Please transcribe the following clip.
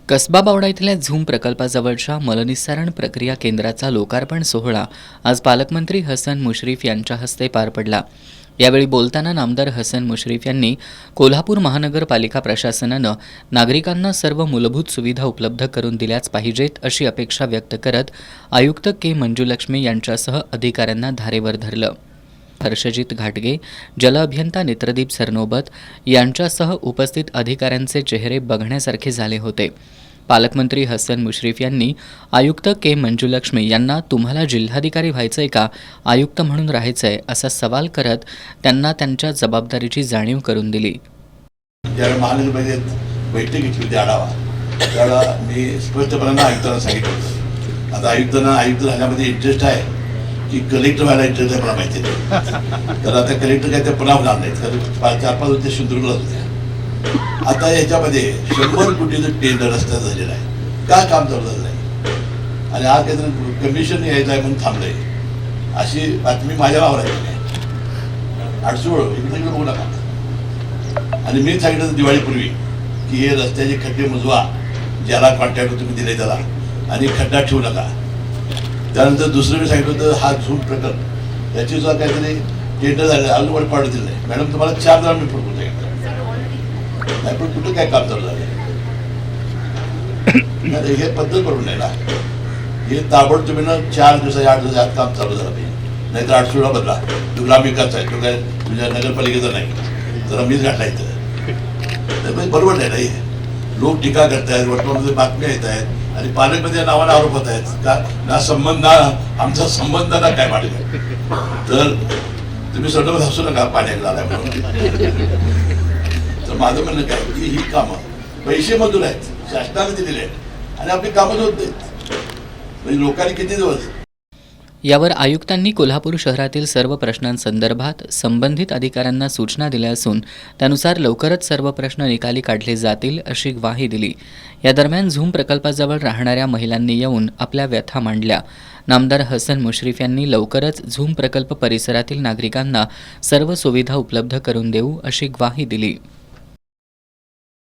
कसबा बावडा इथल्या झूम प्रकल्पाजवळच्या मलनिस्सारण प्रक्रिया केंद्राचा लोकार्पण सोहळा आज पालकमंत्री हसन मुश्रीफ यांच्या हस्ते पार पडला। यावेळी बोलताना नामदार हसन मुश्रीफ यांनी कोल्हापूर महानगरपालिका प्रशासनानं नागरिकांना सर्व मूलभूत सुविधा उपलब्ध करून दिल्याच पाहिजेत अशी अपेक्षा व्यक्त करत आयुक्त के मंजुलक्ष्मी यांच्यासह अधिकाऱ्यांना धारेवर धरलं। हर्षजित घाटगे, जल अभियंता नेत्रदीप सरनोबत यांच्यासह उपस्थित अधिकाऱ्यांचे चेहरे बघण्यासारखे झाले होते। पालकमंत्री हसन मुश्रीफ यांनी आयुक्त के मंजुलक्ष्मी यांना तुम्हाला जिल्हाधिकारी व्हायचंय का आयुक्त म्हणून राहायचंय असा सवाल करत त्यांना त्यांच्या जबाबदारीची जाणीव करून दिली। ज्यावेळी महानगरपालिकेत बैठक घेतली होती आढावा, त्यावेळेला मी स्पष्टपणे आयुक्तांना सांगितलं होतं, आता आयुक्त झाल्यामध्ये इंटरेस्ट आहे की कलेक्टर व्हायला इंटरेस्ट आहे मला माहिती आहे, तर आता कलेक्टर काय ते पुन्हा होणार नाहीत, कारण 4-5 वर्ष सिंधुदुर्गला होत्या। आता याच्यामध्ये 100 कोटीचं टेंडर रस्ता झालेलं आहे, का काम चालू झालं नाही आणि आज काहीतरी कमिशन यायचं आहे म्हणून थांबलंय, अशी बातमी माझ्या नावावर आहे। अडसूळ इकडे बघू नका। आणि मी सांगितलं दिवाळीपूर्वी की हे रस्त्याचे खड्डे मुजवा, ज्याला कॉन्ट्रॅक्ट तुम्ही दिले त्याला, आणि खड्डा ठेवू नका। त्यानंतर दुसरं मी सांगितलं होतं हा झूम प्रकल्प याची सुद्धा काहीतरी टेंडर झालं, अजून वर पाडू दिलं नाही। मॅडम तुम्हाला 4 जण मी फोन सांगितलं नाही, पण कुठं काय काम चालू झालं हे पद्धत करून नाही ना, हे ताबड तुम्ही ना 4 दिवसाच्या 8 दिवसात काम चालू झालं पाहिजे, नाहीतर आठवडा बदला तो ग्रामविकास आहे, तो काय तुझ्या नगरपालिकेचा नाही, जरा मीच घातलायचं तर बरोबर नाही ना। हे लोक टीका करतायत, वर्तमानामध्ये बातम्या येत आहेत आणि पालकमंत्री नावाने आरोप होत आहेत का ना संबंध ना आमचा संबंध ना काय वाटत, तर तुम्ही स्वतः हसू नका पाण्याला आलाय म्हणून। तर माझं म्हणणं काय की ही कामं पैसे मजूर आहेत, शासनाने दिलेले आहेत आणि आपली कामं होत नाहीत, म्हणजे लोकांनी किती दिवस। यावर आयुक्तांनी कोल्हापूर शहरातील सर्व प्रश्नांसंदर्भात संबंधित अधिकाऱ्यांना सूचना दिल्या असून त्यानुसार लवकरच सर्व प्रश्न निकाली काढले जातील अशी ग्वाही दिली। या दरम्यान झूम प्रकल्पाजवळ राहणाऱ्या महिलांनी येऊन आपल्या व्यथा मांडल्या। नामदार हसन मुश्रीफ यांनी लवकरच झूम प्रकल्प परिसरातील नागरिकांना सर्व सुविधा उपलब्ध करून देऊ अशी ग्वाही दिली।